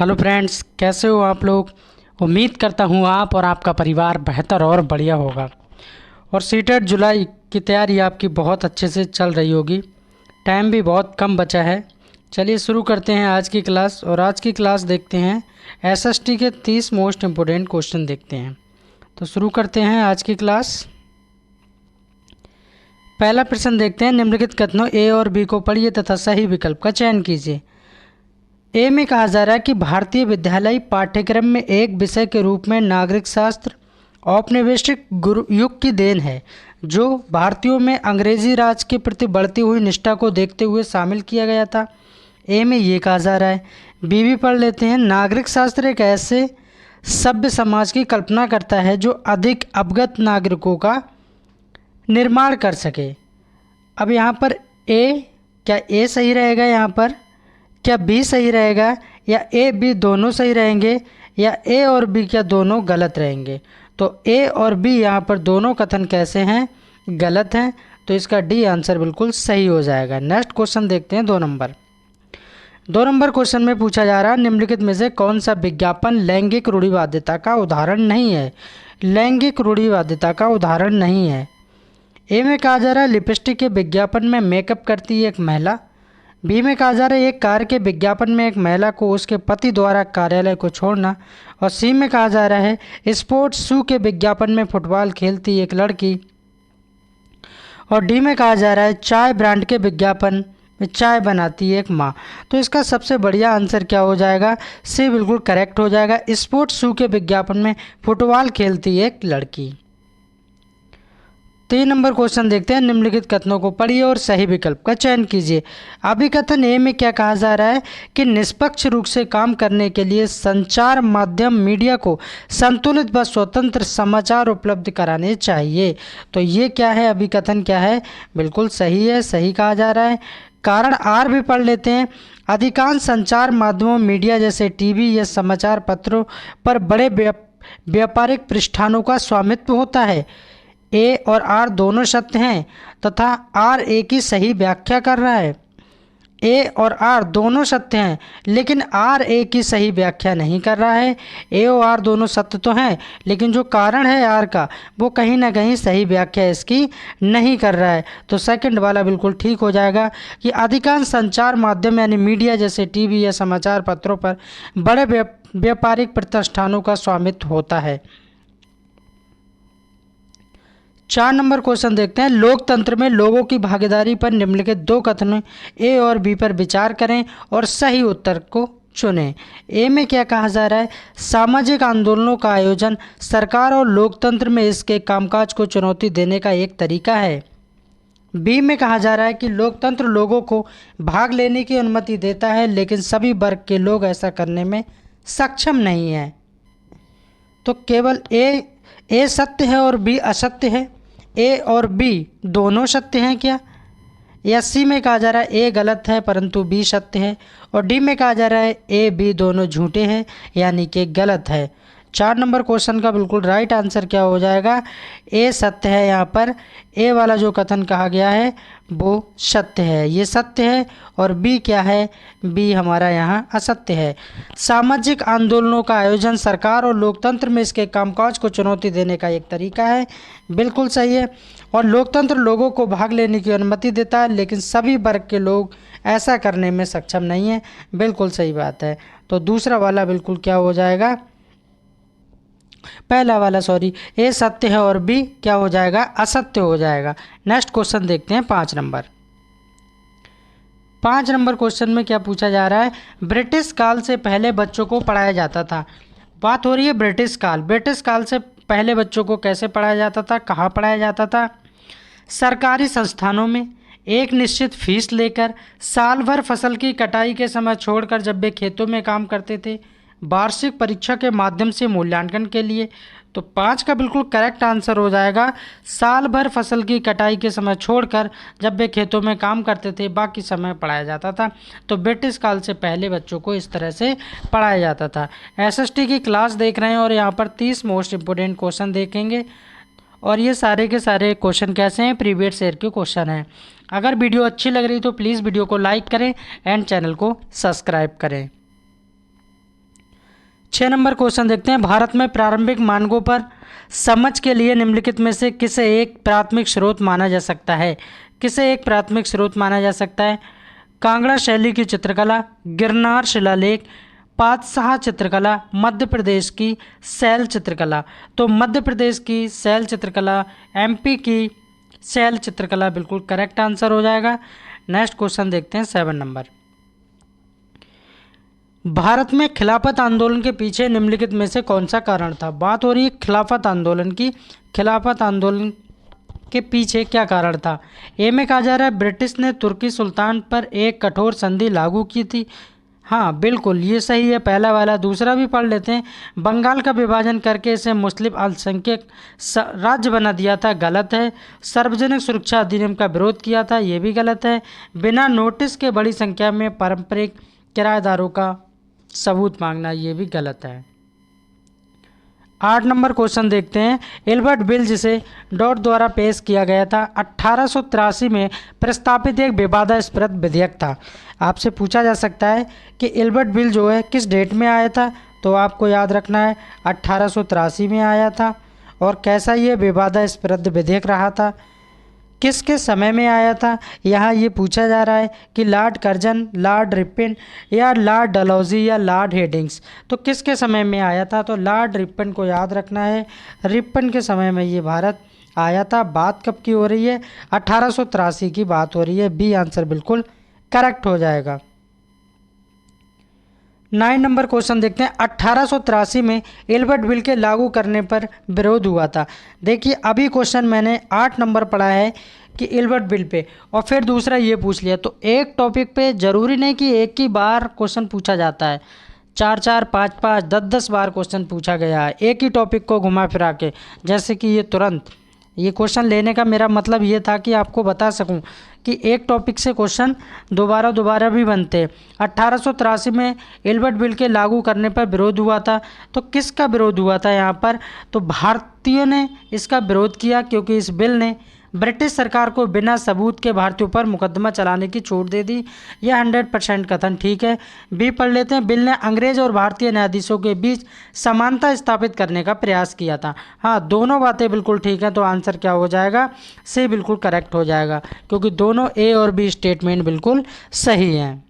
Hello friends, कैसे हो आप लोग। उम्मीद करता हूँ आप और आपका परिवार बेहतर और बढ़िया होगा। और सीटेट जुलाई की तैयारी आपकी बहुत अच्छे से चल रही होगी। टाइम भी बहुत कम बचा है। चलिए शुरू करते हैं आज की क्लास। और आज की क्लास देखते हैं एसएसटी के 30 मोस्ट इम्पोर्टेंट क्वेश्चन देखते हैं। तो शुरू करते हैं आज की क्लास। पहला प्रश्न देखते हैं, निम्नलिखित कथनों ए और बी को पढ़िए तथा सही विकल्प का चयन कीजिए। ए में कहा जा रहा है कि भारतीय विद्यालयी पाठ्यक्रम में एक विषय के रूप में नागरिक शास्त्र औपनिवेशिक युग की देन है, जो भारतीयों में अंग्रेजी राज के प्रति बढ़ती हुई निष्ठा को देखते हुए शामिल किया गया था। ए में ये कहा जा रहा है। बी भी पढ़ लेते हैं। नागरिक शास्त्र एक ऐसे सभ्य समाज की कल्पना करता है जो अधिक अवगत नागरिकों का निर्माण कर सके। अब यहाँ पर क्या ए सही रहेगा, यहाँ पर क्या बी सही रहेगा, या ए बी दोनों सही रहेंगे, या ए और बी क्या दोनों गलत रहेंगे। तो ए और बी यहाँ पर दोनों कथन कैसे हैं, गलत हैं। तो इसका डी आंसर बिल्कुल सही हो जाएगा। नेक्स्ट क्वेश्चन देखते हैं। 2 नंबर क्वेश्चन में पूछा जा रहा है, निम्नलिखित में से कौन सा विज्ञापन लैंगिक रूढ़िवादिता का उदाहरण नहीं है। लैंगिक रूढ़िवादिता का उदाहरण नहीं है। ए में कहा जा रहा है लिपस्टिक के विज्ञापन में मेकअप करती है एक महिला। बी में कहा जा रहा है एक कार के विज्ञापन में एक महिला को उसके पति द्वारा कार्यालय को छोड़ना। और सी में कहा जा रहा है स्पोर्ट्स शू के विज्ञापन में फुटबॉल खेलती एक लड़की। और डी में कहा जा रहा है चाय ब्रांड के विज्ञापन में चाय बनाती एक माँ। तो इसका सबसे बढ़िया आंसर क्या हो जाएगा, सी बिल्कुल करेक्ट हो जाएगा। स्पोर्ट्स शू के विज्ञापन में फुटबॉल खेलती एक लड़की। 3 नंबर क्वेश्चन देखते हैं, निम्नलिखित कथनों को पढ़िए और सही विकल्प का चयन कीजिए। अभिकथन ए में क्या कहा जा रहा है कि निष्पक्ष रूप से काम करने के लिए संचार माध्यम मीडिया को संतुलित व स्वतंत्र समाचार उपलब्ध कराने चाहिए। तो ये क्या है, अभिकथन क्या है, बिल्कुल सही है, सही कहा जा रहा है। कारण आर भी पढ़ लेते हैं। अधिकांश संचार माध्यमों मीडिया जैसे टीवी या समाचार पत्रों पर बड़े व्यापारिक प्रतिष्ठानों का स्वामित्व होता है। ए और आर दोनों सत्य हैं तथा आर ए की सही व्याख्या कर रहा है। ए और आर दोनों सत्य हैं लेकिन आर ए की सही व्याख्या नहीं कर रहा है। ए और आर दोनों सत्य तो हैं लेकिन जो कारण है आर का वो कहीं ना कहीं सही व्याख्या इसकी नहीं कर रहा है। तो सेकंड वाला बिल्कुल ठीक हो जाएगा कि अधिकांश संचार माध्यम यानी मीडिया जैसे टीवी या समाचार पत्रों पर बड़े व्यापारिक प्रतिष्ठानों का स्वामित्व होता है। 4 नंबर क्वेश्चन देखते हैं, लोकतंत्र में लोगों की भागीदारी पर निम्नलिखित 2 कथनों ए और बी पर विचार करें और सही उत्तर को चुनें। ए में क्या कहा जा रहा है, सामाजिक आंदोलनों का आयोजन सरकार और लोकतंत्र में इसके कामकाज को चुनौती देने का एक तरीका है। बी में कहा जा रहा है कि लोकतंत्र लोगों को भाग लेने की अनुमति देता है लेकिन सभी वर्ग के लोग ऐसा करने में सक्षम नहीं है। तो केवल ए सत्य है और बी असत्य है। ए और बी दोनों सत्य हैं क्या, या सी में कहा जा रहा है ए गलत है परंतु बी सत्य है। और डी में कहा जा रहा है ए बी दोनों झूठे हैं यानी कि गलत है। 4 नंबर क्वेश्चन का बिल्कुल राइट आंसर क्या हो जाएगा, ए सत्य है। यहाँ पर ए वाला जो कथन कहा गया है वो सत्य है, ये सत्य है। और बी क्या है, बी हमारा यहाँ असत्य है। सामाजिक आंदोलनों का आयोजन सरकार और लोकतंत्र में इसके कामकाज को चुनौती देने का एक तरीका है, बिल्कुल सही है। और लोकतंत्र लोगों को भाग लेने की अनुमति देता है लेकिन सभी वर्ग के लोग ऐसा करने में सक्षम नहीं है, बिल्कुल सही बात है। तो दूसरा वाला बिल्कुल क्या हो जाएगा, पहला वाला सॉरी, ए सत्य है और बी क्या हो जाएगा, असत्य हो जाएगा। नेक्स्ट क्वेश्चन देखते हैं 5 नंबर। 5 नंबर क्वेश्चन में क्या पूछा जा रहा है, ब्रिटिश काल से पहले बच्चों को पढ़ाया जाता था। बात हो रही है ब्रिटिश काल। ब्रिटिश काल से पहले बच्चों को कैसे पढ़ाया जाता था, कहाँ पढ़ाया जाता था, सरकारी संस्थानों में एक निश्चित फीस लेकर, साल भर फसल की कटाई के समय छोड़कर जब वे खेतों में काम करते थे, वार्षिक परीक्षा के माध्यम से मूल्यांकन के लिए। तो 5 का बिल्कुल करेक्ट आंसर हो जाएगा, साल भर फसल की कटाई के समय छोड़कर जब वे खेतों में काम करते थे बाकी समय पढ़ाया जाता था। तो ब्रिटिश काल से पहले बच्चों को इस तरह से पढ़ाया जाता था। एसएसटी की क्लास देख रहे हैं और यहाँ पर 30 मोस्ट इम्पोर्टेंट क्वेश्चन देखेंगे और ये सारे के सारे क्वेश्चन कैसे हैं, प्रीवियस ईयर के क्वेश्चन हैं। अगर वीडियो अच्छी लग रही तो प्लीज़ वीडियो को लाइक करें एंड चैनल को सब्सक्राइब करें। 6 नंबर क्वेश्चन देखते हैं, भारत में प्रारंभिक मानकों पर समझ के लिए निम्नलिखित में से किसे एक प्राथमिक स्रोत माना जा सकता है? किसे एक प्राथमिक स्रोत माना जा सकता है? कांगड़ा शैली की चित्रकला, गिरनार शिलालेख, पातशाह चित्रकला, मध्य प्रदेश की शैल चित्रकला। तो मध्य प्रदेश की शैल चित्रकला, एमपी की शैल चित्रकला बिल्कुल करेक्ट आंसर हो जाएगा। नेक्स्ट क्वेश्चन देखते हैं 7 नंबर, भारत में खिलाफत आंदोलन के पीछे निम्नलिखित में से कौन सा कारण था? बात हो रही है खिलाफत आंदोलन की। खिलाफत आंदोलन के पीछे क्या कारण था? ए में कहा जा रहा है ब्रिटिश ने तुर्की सुल्तान पर एक कठोर संधि लागू की थी। हाँ बिल्कुल ये सही है पहला वाला। दूसरा भी पढ़ लेते हैं, बंगाल का विभाजन करके इसे मुस्लिम अल्पसंख्यक राज्य बना दिया था, गलत है। सार्वजनिक सुरक्षा अधिनियम का विरोध किया था, ये भी गलत है। बिना नोटिस के बड़ी संख्या में पारंपरिक किराएदारों का सबूत मांगना, ये भी गलत है। 8 नंबर क्वेश्चन देखते हैं, एल्बर्ट बिल जिसे डॉट द्वारा पेश किया गया था 1883 में प्रस्तावित एक विवादास्पद विधेयक था। आपसे पूछा जा सकता है कि एल्बर्ट बिल जो है किस डेट में आया था? तो आपको याद रखना है 1883 में आया था। और कैसा ये विवादास्पद विधेयक रहा था, किसके समय में आया था? यहाँ ये पूछा जा रहा है कि लॉर्ड कर्जन, लॉर्ड रिपन या लॉर्ड डलहौजी या लॉर्ड हेडिंग्स। तो किसके समय में आया था? तो लॉर्ड रिपन को याद रखना है, रिपन के समय में ये भारत आया था। बात कब की हो रही है? 1883 की बात हो रही है। बी आंसर बिल्कुल करेक्ट हो जाएगा। 9 नंबर क्वेश्चन देखते हैं, 1883 में एल्बर्ट बिल के लागू करने पर विरोध हुआ था। देखिए अभी क्वेश्चन मैंने 8 नंबर पढ़ा है कि एल्बर्ट बिल पे, और फिर दूसरा ये पूछ लिया। तो एक टॉपिक पे ज़रूरी नहीं कि एक ही बार क्वेश्चन पूछा जाता है, 4-4, 5-5, 10-10 बार क्वेश्चन पूछा गया है एक ही टॉपिक को घुमा फिरा के। जैसे कि ये तुरंत ये क्वेश्चन लेने का मेरा मतलब ये था कि आपको बता सकूं कि एक टॉपिक से क्वेश्चन दोबारा भी बनते हैं। 1883 में एल्बर्ट बिल के लागू करने पर विरोध हुआ था। तो किसका विरोध हुआ था यहाँ पर? तो भारतीयों ने इसका विरोध किया, क्योंकि इस बिल ने ब्रिटिश सरकार को बिना सबूत के भारतीयों पर मुकदमा चलाने की छूट दे दी। यह 100% कथन ठीक है। बी पढ़ लेते हैं, बिल ने अंग्रेज और भारतीय न्यायाधीशों के बीच समानता स्थापित करने का प्रयास किया था। हाँ दोनों बातें बिल्कुल ठीक हैं। तो आंसर क्या हो जाएगा? सी बिल्कुल करेक्ट हो जाएगा, क्योंकि दोनों ए और बी स्टेटमेंट बिल्कुल सही हैं।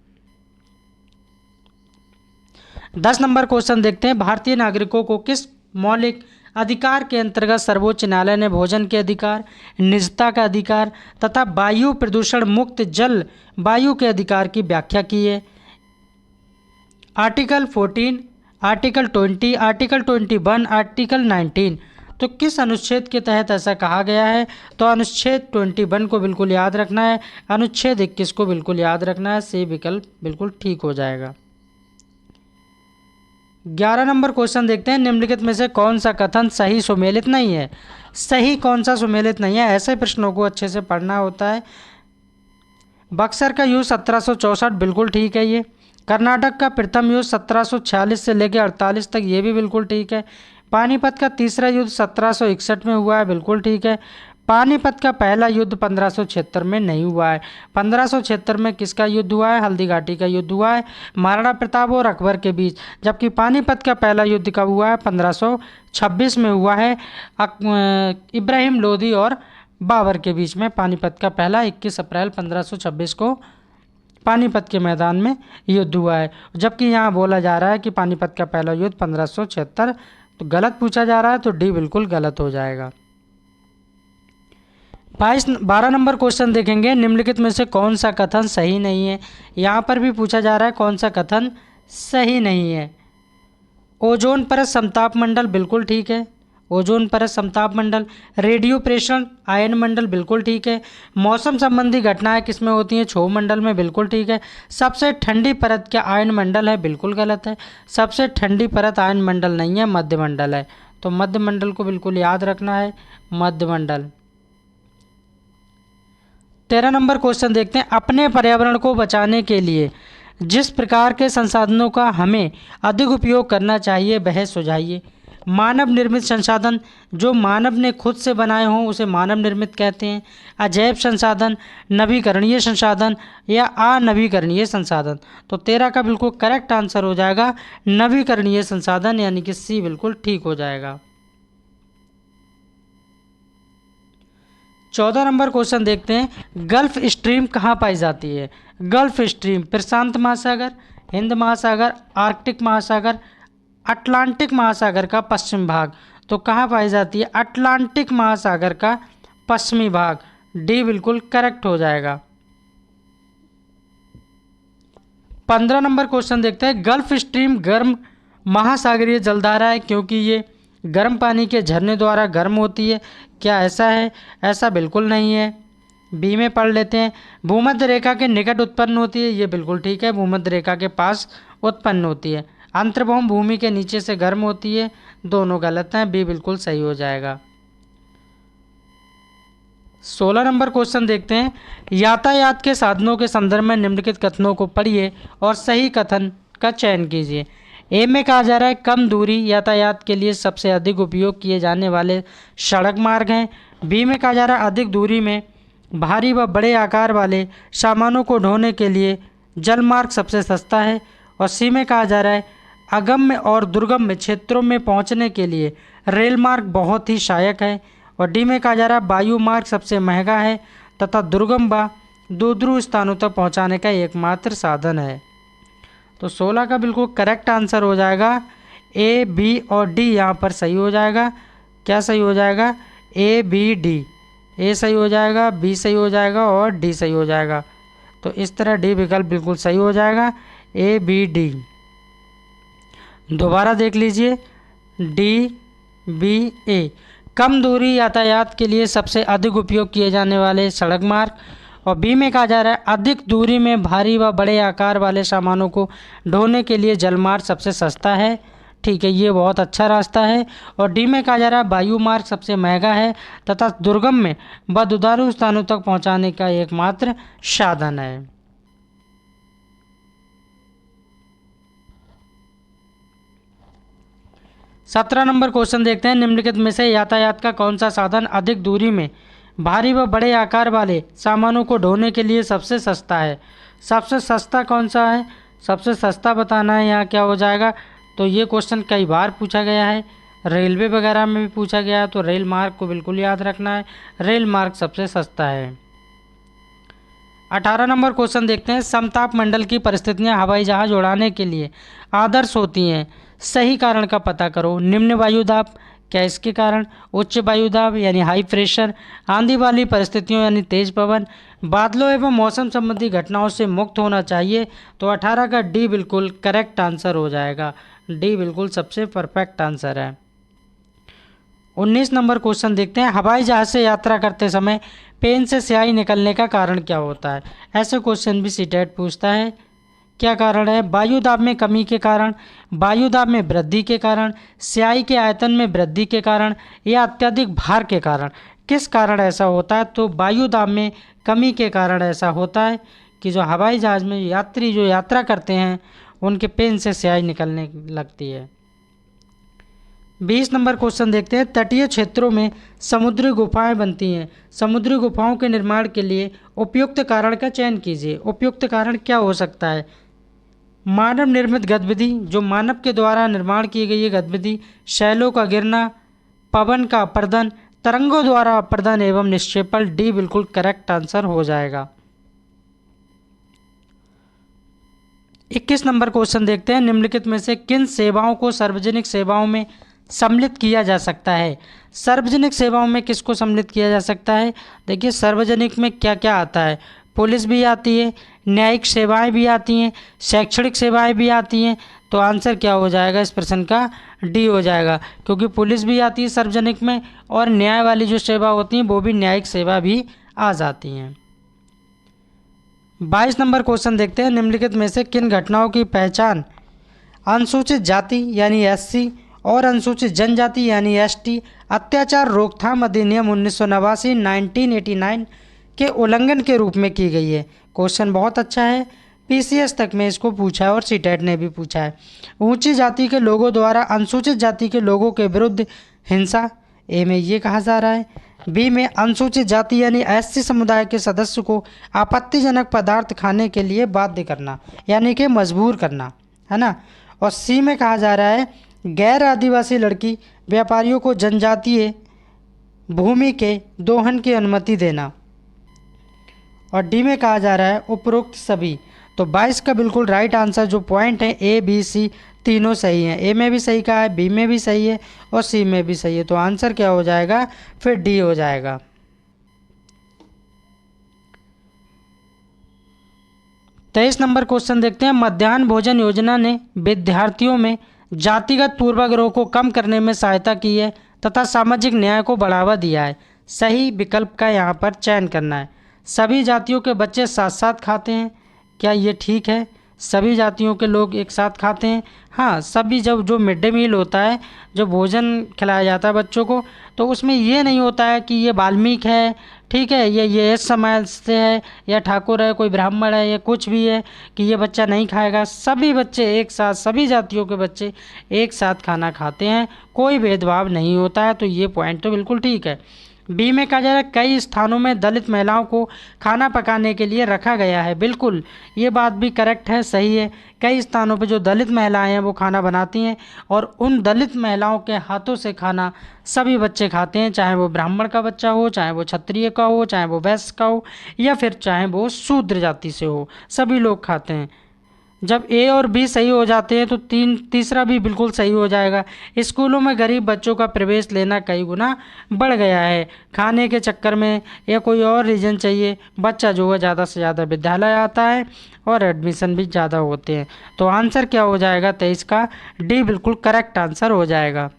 10 नंबर क्वेश्चन देखते हैं, भारतीय नागरिकों को किस मौलिक अधिकार के अंतर्गत सर्वोच्च न्यायालय ने भोजन के अधिकार, निजता का अधिकार तथा वायु प्रदूषण मुक्त जल वायु के अधिकार की व्याख्या की है? Article 14, article 20, article 21, article 19। तो किस अनुच्छेद के तहत ऐसा कहा गया है? तो अनुच्छेद 21 को बिल्कुल याद रखना है, अनुच्छेद 21 को बिल्कुल याद रखना है। सी विकल्प बिल्कुल ठीक हो जाएगा। 11 नंबर क्वेश्चन देखते हैं, निम्नलिखित में से कौन सा कथन सही सुमेलित नहीं है? सही कौन सा सुमेलित नहीं है? ऐसे प्रश्नों को अच्छे से पढ़ना होता है। बक्सर का युद्ध 1764 बिल्कुल ठीक है ये। कर्नाटक का प्रथम युद्ध 1746 से लेकर 48 तक, ये भी बिल्कुल ठीक है। पानीपत का तीसरा युद्ध 1761 में हुआ है, बिल्कुल ठीक है। पानीपत का पहला युद्ध 1576 में नहीं हुआ है। 1576 में किसका युद्ध हुआ है? हल्दी घाटी का युद्ध हुआ है महाराणा प्रताप और अकबर के बीच। जबकि पानीपत का पहला युद्ध कब हुआ है? 1526 में हुआ है, इब्राहिम लोदी और बाबर के बीच में। पानीपत का पहला 21 अप्रैल 1526 को पानीपत के मैदान में युद्ध हुआ है। जबकि यहाँ बोला जा रहा है कि पानीपत का पहला युद्ध 1576। तो गलत पूछा जा रहा है, तो डी बिल्कुल गलत हो जाएगा। 12 नंबर क्वेश्चन देखेंगे, निम्नलिखित में से कौन सा कथन सही नहीं है? यहाँ पर भी पूछा जा रहा है कौन सा कथन सही नहीं है। ओजोन परत समताप मंडल बिल्कुल ठीक है, ओजोन परत समताप मंडल। रेडियो प्रेषण आयन मंडल बिल्कुल ठीक है। मौसम संबंधी घटनाएं किसमें होती हैं? क्षोभ मंडल में, बिल्कुल ठीक है। सबसे ठंडी परत क्या आयन मंडल है? बिल्कुल गलत है, सबसे ठंडी परत आयन मंडल नहीं है, मध्य मंडल है। तो मध्य मंडल को बिल्कुल याद रखना है, मध्य मंडल। 13 नंबर क्वेश्चन देखते हैं, अपने पर्यावरण को बचाने के लिए जिस प्रकार के संसाधनों का हमें अधिक उपयोग करना चाहिए वह सुझाइए। मानव निर्मित संसाधन, जो मानव ने खुद से बनाए हों उसे मानव निर्मित कहते हैं। अजैव संसाधन, नवीकरणीय संसाधन या अनवीकरणीय संसाधन। तो 13 का बिल्कुल करेक्ट आंसर हो जाएगा नवीकरणीय संसाधन, यानी कि सी बिल्कुल ठीक हो जाएगा। 14 नंबर क्वेश्चन देखते हैं, गल्फ स्ट्रीम कहाँ पाई जाती है? गल्फ स्ट्रीम प्रशांत महासागर, हिंद महासागर, आर्कटिक महासागर, अटलांटिक महासागर का पश्चिम भाग। तो कहाँ पाई जाती है? अटलांटिक महासागर का पश्चिमी भाग। डी बिल्कुल करेक्ट हो जाएगा। 15 नंबर क्वेश्चन देखते हैं, गल्फ स्ट्रीम गर्म महासागरीय जलधारा है क्योंकि ये गर्म पानी के झरने द्वारा गर्म होती है। क्या ऐसा है? ऐसा बिल्कुल नहीं है। बी में पढ़ लेते हैं, भूमध्य रेखा के निकट उत्पन्न होती है। ये बिल्कुल ठीक है, भूमध्य रेखा के पास उत्पन्न होती है। अंतर्भौम भूमि के नीचे से गर्म होती है। दोनों गलत हैं, बी बिल्कुल सही हो जाएगा। 16 नंबर क्वेश्चन देखते हैं, यातायात के साधनों के संदर्भ में निम्नलिखित कथनों को पढ़िए और सही कथन का चयन कीजिए। ए में कहा जा रहा है कम दूरी यातायात के लिए सबसे अधिक उपयोग किए जाने वाले सड़क मार्ग हैं। बी में कहा जा रहा है अधिक दूरी में भारी व बड़े आकार वाले सामानों को ढोने के लिए जल मार्ग सबसे सस्ता है। और सी में कहा जा रहा है अगम्य और दुर्गम क्षेत्रों में पहुंचने के लिए रेल मार्ग बहुत ही सहायक है। और डी में कहा जा रहा है वायु मार्ग सबसे महंगा है तथा दुर्गम व दूर स्थानों तक पहुंचाने का एकमात्र साधन है। तो 16 का बिल्कुल करेक्ट आंसर हो जाएगा ए, बी और डी। यहाँ पर सही हो जाएगा। क्या सही हो जाएगा? ए, बी, डी। ए सही हो जाएगा, बी सही हो जाएगा और डी सही हो जाएगा। तो इस तरह डी विकल्प बिल्कुल सही हो जाएगा, ए, बी, डी। दोबारा देख लीजिए, डी, बी, ए। कम दूरी यातायात के लिए सबसे अधिक उपयोग किए जाने वाले सड़क मार्ग। और बी में कहा जा रहा है अधिक दूरी में भारी व बड़े आकार वाले सामानों को ढोने के लिए जलमार्ग सबसे सस्ता है। ठीक है, ये बहुत अच्छा रास्ता है। और डी में कहा जा रहा है वायु मार्ग सबसे महंगा है तथा दुर्गम में व दुधारू स्थानों तक पहुंचाने का एकमात्र साधन है। सत्रह नंबर क्वेश्चन देखते हैं, निम्नलिखित में से यातायात का कौन सा साधन अधिक दूरी में भारी व बड़े आकार वाले सामानों को ढोने के लिए सबसे सस्ता है? सबसे सस्ता कौन सा है? सबसे सस्ता बताना है। यहाँ क्या हो जाएगा? तो ये क्वेश्चन कई बार पूछा गया है, रेलवे वगैरह में भी पूछा गया है। तो रेल मार्ग को बिल्कुल याद रखना है, रेल मार्ग सबसे सस्ता है। 18 नंबर क्वेश्चन देखते हैं, समताप मंडल की परिस्थितियाँ हवाई जहाज उड़ाने के लिए आदर्श होती हैं, सही कारण का पता करो। निम्न वायुदाब, क्या इसके कारण? उच्च वायुदाब यानी हाई प्रेशर, आंधी वाली परिस्थितियों यानी तेज पवन, बादलों एवं मौसम संबंधी घटनाओं से मुक्त होना चाहिए। तो 18 का डी बिल्कुल करेक्ट आंसर हो जाएगा। डी बिल्कुल सबसे परफेक्ट आंसर है। 19 नंबर क्वेश्चन देखते हैं, हवाई जहाज से यात्रा करते समय पेन से स्याही निकलने का कारण क्या होता है? ऐसे क्वेश्चन भी सीटेट पूछता है। क्या कारण है? वायुदाब में कमी के कारण, वायुदाब में वृद्धि के कारण, स्याही के आयतन में वृद्धि के कारण या अत्यधिक भार के कारण। किस कारण ऐसा होता है? तो वायुदाब में कमी के कारण ऐसा होता है कि जो हवाई जहाज में यात्री जो यात्रा करते हैं उनके पेन से स्याही निकलने लगती है। 20 नंबर क्वेश्चन देखते हैं, तटीय क्षेत्रों में समुद्री गुफाएं बनती हैं, समुद्री गुफाओं के निर्माण के लिए उपयुक्त कारण का चयन कीजिए। उपयुक्त कारण क्या हो सकता है? मानव निर्मित गतिविधि, जो मानव के द्वारा निर्माण की गई है गतिविधि, शैलों का गिरना, पवन का अपर्दन, तरंगों द्वारा अपर्दन एवं निक्षेपण। डी बिल्कुल करेक्ट आंसर हो जाएगा। 21 नंबर क्वेश्चन देखते हैं, निम्नलिखित में से किन सेवाओं को सार्वजनिक सेवाओं में सम्मिलित किया जा सकता है? सार्वजनिक सेवाओं में किसको सम्मिलित किया जा सकता है? देखिए, सार्वजनिक में क्या क्या आता है? पुलिस भी आती है, न्यायिक सेवाएं भी आती हैं, शैक्षणिक सेवाएं भी आती हैं। तो आंसर क्या हो जाएगा इस प्रश्न का? डी हो जाएगा, क्योंकि पुलिस भी आती है सार्वजनिक में और न्याय वाली जो सेवा होती हैं वो भी न्यायिक सेवा भी आ जाती हैं। 22 नंबर क्वेश्चन देखते हैं, निम्नलिखित में से किन घटनाओं की पहचान अनुसूचित जाति यानी एससी और अनुसूचित जनजाति यानी एसटी अत्याचार रोकथाम अधिनियम 1989 के उल्लंघन के रूप में की गई है? क्वेश्चन बहुत अच्छा है। पीसीएस तक में इसको पूछा है और सीटेट ने भी पूछा है। ऊंची जाति के लोगों द्वारा अनुसूचित जाति के लोगों के विरुद्ध हिंसा, ए में ये कहा जा रहा है। बी में अनुसूचित जाति यानी एससी समुदाय के सदस्य को आपत्तिजनक पदार्थ खाने के लिए बाध्य करना यानी कि मजबूर करना, है ना। और सी में कहा जा रहा है गैर आदिवासी लड़की व्यापारियों को जनजातीय भूमि के दोहन की अनुमति देना। और डी में कहा जा रहा है उपरोक्त सभी। तो 22 का बिल्कुल राइट आंसर जो पॉइंट है ए बी सी तीनों सही हैं। ए में भी सही कहा है, बी में भी सही है और सी में भी सही है। तो आंसर क्या हो जाएगा, फिर डी हो जाएगा। 23 नंबर क्वेश्चन देखते हैं। मध्याह्न भोजन योजना ने विद्यार्थियों में जातिगत पूर्वाग्रह को कम करने में सहायता की है तथा सामाजिक न्याय को बढ़ावा दिया है। सही विकल्प का यहाँ पर चयन करना है। सभी जातियों के बच्चे साथ साथ खाते हैं, क्या ये ठीक है? सभी जातियों के लोग एक साथ खाते हैं? हाँ, सभी जब जो मिड डे मील होता है, जो भोजन खिलाया जाता है बच्चों को, तो उसमें ये नहीं होता है कि ये वाल्मीकि है, ठीक है, ये इस समाज से है या ठाकुर है, कोई ब्राह्मण है या कुछ भी है कि ये बच्चा नहीं खाएगा। सभी बच्चे एक साथ, सभी जातियों के बच्चे एक साथ खाना खाते हैं, कोई भेदभाव नहीं होता है। तो ये पॉइंट तो बिल्कुल ठीक है। बी में कहा जा रहा है कई स्थानों में दलित महिलाओं को खाना पकाने के लिए रखा गया है। बिल्कुल ये बात भी करेक्ट है, सही है। कई स्थानों पे जो दलित महिलाएं हैं वो खाना बनाती हैं और उन दलित महिलाओं के हाथों से खाना सभी बच्चे खाते हैं, चाहे वो ब्राह्मण का बच्चा हो, चाहे वो क्षत्रिय का हो, चाहे वो वैश्य का हो या फिर चाहे वो शूद्र जाति से हो, सभी लोग खाते हैं। जब ए और बी सही हो जाते हैं तो तीसरा भी बिल्कुल सही हो जाएगा। स्कूलों में गरीब बच्चों का प्रवेश लेना कई गुना बढ़ गया है। खाने के चक्कर में या कोई और रीज़न चाहिए, बच्चा जो है ज़्यादा से ज़्यादा विद्यालय आता है और एडमिशन भी ज़्यादा होते हैं। तो आंसर क्या हो जाएगा 23 का, डी बिल्कुल करेक्ट आंसर हो जाएगा।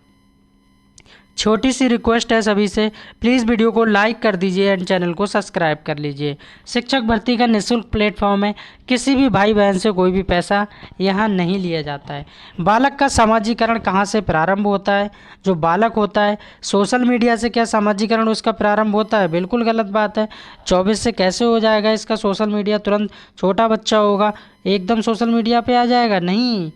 छोटी सी रिक्वेस्ट है सभी से, प्लीज़ वीडियो को लाइक कर दीजिए एंड चैनल को सब्सक्राइब कर लीजिए। शिक्षक भर्ती का निःशुल्क प्लेटफॉर्म है, किसी भी भाई बहन से कोई भी पैसा यहाँ नहीं लिया जाता है। बालक का सामाजिकरण कहाँ से प्रारंभ होता है? जो बालक होता है सोशल मीडिया से क्या सामाजिकरण उसका प्रारंभ होता है? बिल्कुल गलत बात है। 24 से कैसे हो जाएगा इसका सोशल मीडिया? तुरंत छोटा बच्चा होगा एकदम सोशल मीडिया पे आ जाएगा? नहीं,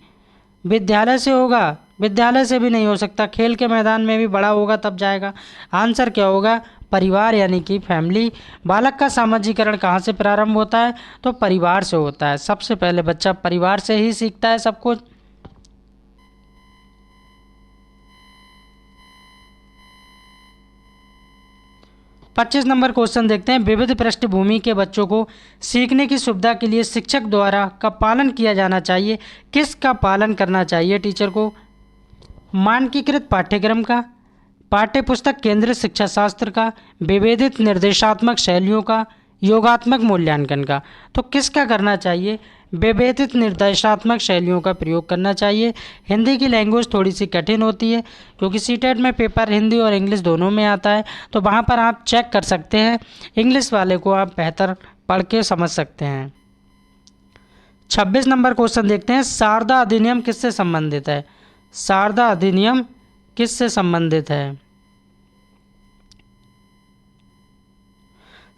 विद्यालय से होगा। विद्यालय से भी नहीं हो सकता, खेल के मैदान में भी बड़ा होगा तब जाएगा। आंसर क्या होगा? परिवार यानी कि फैमिली। बालक का सामाजिकरण कहाँ से प्रारंभ होता है? तो परिवार से होता है। सबसे पहले बच्चा परिवार से ही सीखता है सब कुछ। पच्चीस नंबर क्वेश्चन देखते हैं। विविध पृष्ठभूमि के बच्चों को सीखने की सुविधा के लिए शिक्षक द्वारा का पालन किया जाना चाहिए। किसका पालन करना चाहिए टीचर को? मानकीकृत पाठ्यक्रम का, पाठ्यपुस्तक केंद्रित शिक्षा शास्त्र का, विभेदित निर्देशात्मक शैलियों का, योगात्मक मूल्यांकन का। तो किसका करना चाहिए? विभेदित निर्देशात्मक शैलियों का प्रयोग करना चाहिए। हिंदी की लैंग्वेज थोड़ी सी कठिन होती है क्योंकि सीटेट में पेपर हिंदी और इंग्लिश दोनों में आता है, तो वहाँ पर आप चेक कर सकते हैं। इंग्लिश वाले को आप बेहतर पढ़ के समझ सकते हैं। 26 नंबर क्वेश्चन देखते हैं। शारदा अधिनियम किससे संबंधित है? शारदा अधिनियम किससे संबंधित है?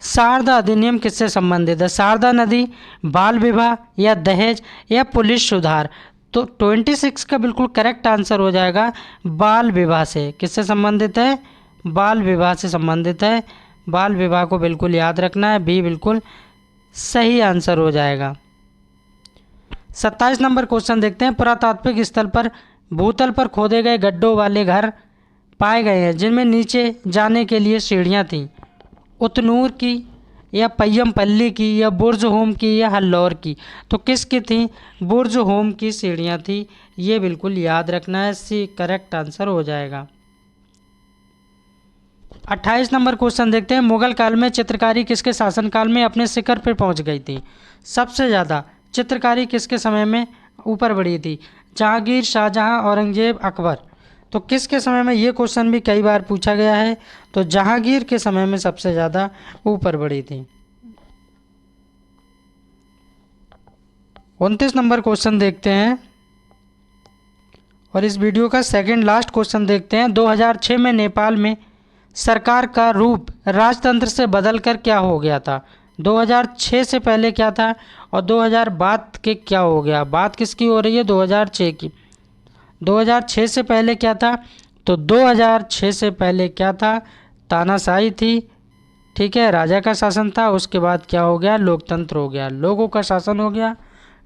शारदा अधिनियम किससे संबंधित है? शारदा नदी, बाल विवाह या दहेज या पुलिस सुधार। तो 26 का बिल्कुल करेक्ट आंसर हो जाएगा बाल विवाह से। किससे संबंधित है? बाल विवाह से संबंधित है। बाल विवाह को बिल्कुल याद रखना है, बी बिल्कुल सही आंसर हो जाएगा। 27 नंबर क्वेश्चन देखते हैं। पुरातात्विक स्थल पर भूतल पर खोदे गए गड्ढों वाले घर पाए गए हैं जिनमें नीचे जाने के लिए सीढ़ियाँ थीं। उतनूर की या पय्यमपल्ली की या बुर्ज होम की या हल्लौर की। तो किसकी थी? बुर्ज होम की सीढ़ियाँ थी। ये बिल्कुल याद रखना है, सी करेक्ट आंसर हो जाएगा। 28 नंबर क्वेश्चन देखते हैं। मुगल काल में चित्रकारी किसके शासनकाल में अपने शिखर पर पहुंच गई थी? सबसे ज़्यादा चित्रकारी किसके समय में ऊपर बढ़ी थी? जहांगीर, शाहजहां, औरंगजेब, अकबर। तो किसके समय में? ये क्वेश्चन भी कई बार पूछा गया है। तो जहांगीर के समय में सबसे ज़्यादा ऊपर बढ़ी थी। 29 नंबर क्वेश्चन देखते हैं और इस वीडियो का सेकंड लास्ट क्वेश्चन देखते हैं। 2006 में नेपाल में सरकार का रूप राजतंत्र से बदलकर क्या हो गया था? 2006 से पहले क्या था और 2000 बाद के क्या हो गया। बात किसकी हो रही है? 2006 की। 2006 से पहले क्या था? तो 2006 से पहले क्या था? तानाशाही थी, ठीक है, राजा का शासन था। उसके बाद क्या हो गया? लोकतंत्र हो गया, लोगों का शासन हो गया,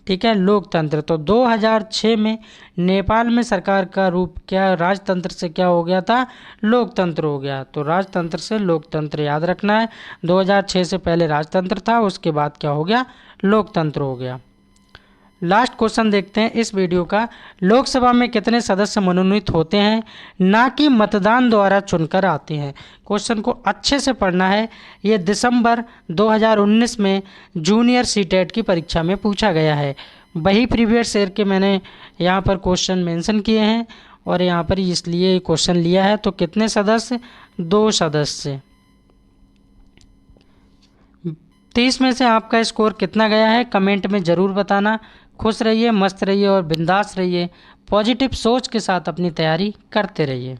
ठीक है, लोकतंत्र। तो 2006 में नेपाल में सरकार का रूप क्या, राजतंत्र से क्या हो गया था? लोकतंत्र हो गया। तो राजतंत्र से लोकतंत्र याद रखना है। 2006 से पहले राजतंत्र था, उसके बाद क्या हो गया? लोकतंत्र हो गया। लास्ट क्वेश्चन देखते हैं इस वीडियो का। लोकसभा में कितने सदस्य मनोनीत होते हैं, ना कि मतदान द्वारा चुनकर आते हैं? क्वेश्चन को अच्छे से पढ़ना है। ये दिसंबर 2019 में जूनियर सीटेट की परीक्षा में पूछा गया है। वही प्रीवियस ईयर के मैंने यहाँ पर क्वेश्चन मेंशन किए हैं और यहाँ पर इसलिए क्वेश्चन लिया है। तो कितने सदस्य? 2 सदस्य। 30 में से आपका स्कोर कितना गया है कमेंट में ज़रूर बताना। खुश रहिए, मस्त रहिए और बिंदास रहिए। पॉजिटिव सोच के साथ अपनी तैयारी करते रहिए।